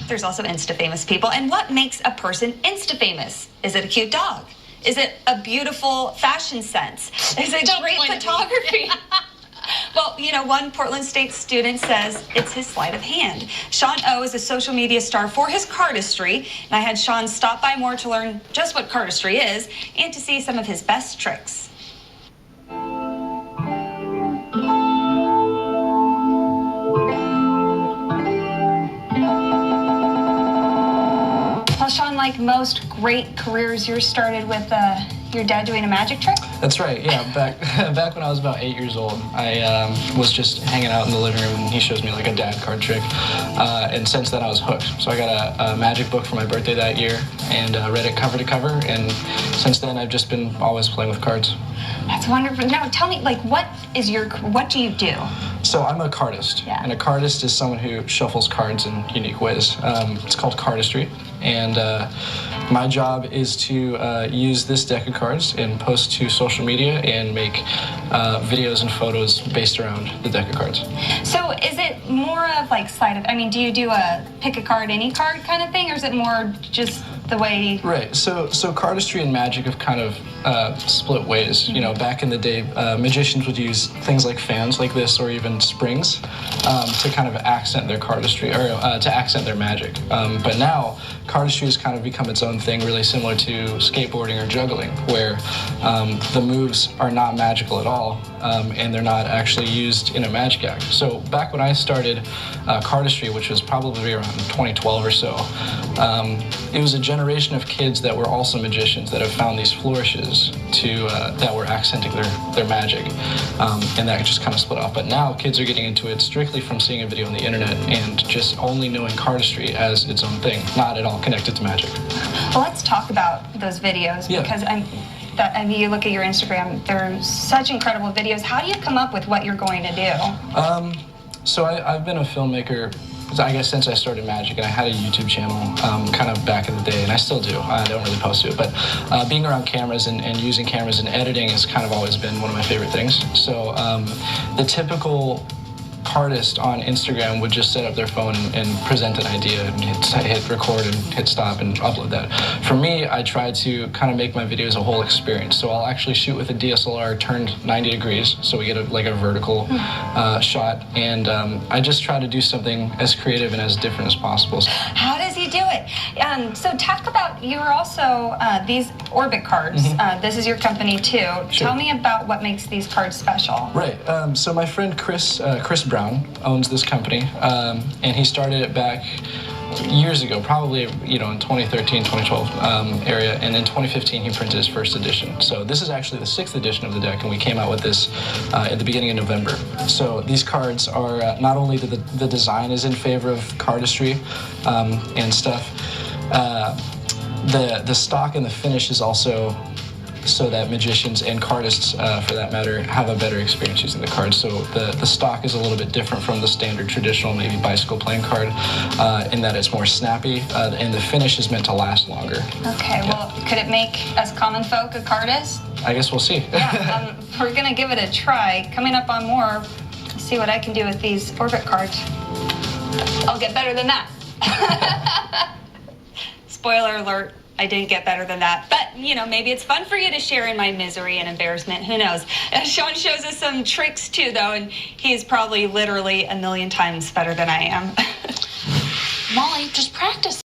there's also Insta-famous people. And what makes a person Insta-famous? Is it a cute dog? Is it a beautiful fashion sense? Is it great photography? Well, you know, one Portland State student says it's his sleight of hand. Sean O is a social media star for his cardistry, and I had Sean stop by more to learn just what cardistry is and to see some of his best tricks. Well, Sean, like most great careers, yours started with your dad doing a magic trick? That's right, yeah. Back when I was about 8 years old, I was just hanging out in the living room and he shows me like a dad card trick. And since then I was hooked. So I got a magic book for my birthday that year and read it cover to cover. And since then I've just been always playing with cards. That's wonderful. Now tell me, like, what do you do? So I'm a cardist, and a cardist is someone who shuffles cards in unique ways. It's called cardistry, and my job is to use this deck of cards and post to social media and make videos and photos based around the deck of cards. So is it more of like I mean, do you do a pick a card, any card kind of thing, or is it more just the way? Right, so cardistry and magic have kind of split ways. You know, back in the day, magicians would use things like fans like this or even springs to kind of accent their cardistry, or to accent their magic. But now, cardistry has kind of become its own thing, really similar to skateboarding or juggling, where the moves are not magical at all, and they're not actually used in a magic act. So back when I started cardistry, which was probably around 2012 or so, it was a generation of kids that were also magicians that have found these flourishes that were accenting their magic, and that just kind of split off. But now kids are getting into it strictly from seeing a video on the internet and just only knowing cardistry as its own thing, not at all connected to magic. Well, let's talk about those videos, because I mean, you look at your Instagram, they're such incredible videos. How do you come up with what you're going to do? So I've been a filmmaker, I guess, since I started magic, and I had a YouTube channel kind of back in the day, and I still do. I don't really post to it, but being around cameras and using cameras and editing has kind of always been one of my favorite things. So the typical cardist on Instagram would just set up their phone and present an idea and hit record and hit stop and upload that. For me, I try to kind of make my videos a whole experience. So I'll actually shoot with a DSLR turned 90 degrees, so we get a vertical shot, and I just try to do something as creative and as different as possible. How does he do it? So talk about, you're also these Orbit cards. This is your company too. Sure. Tell me about what makes these cards special. Right. So my friend Chris Brown owns this company, and he started it back years ago, probably, you know, in 2013, 2012 area, and in 2015 he printed his first edition. So this is actually the 6th edition of the deck, and we came out with this at the beginning of November. So these cards are not only the design is in favor of cardistry and stuff, the stock and the finish is also so that magicians and cardists, for that matter, have a better experience using the cards. So the stock is a little bit different from the standard traditional maybe bicycle playing card in that it's more snappy, and the finish is meant to last longer. Okay, well, could it make us common folk a cardist? I guess we'll see. Yeah, we're gonna give it a try. Coming up on more, see what I can do with these Orbit cards. I'll get better than that. Spoiler alert. I didn't get better than that. But, you know, maybe it's fun for you to share in my misery and embarrassment. Who knows? Sean shows us some tricks, too, though, and he's probably literally a million times better than I am. Molly, just practice.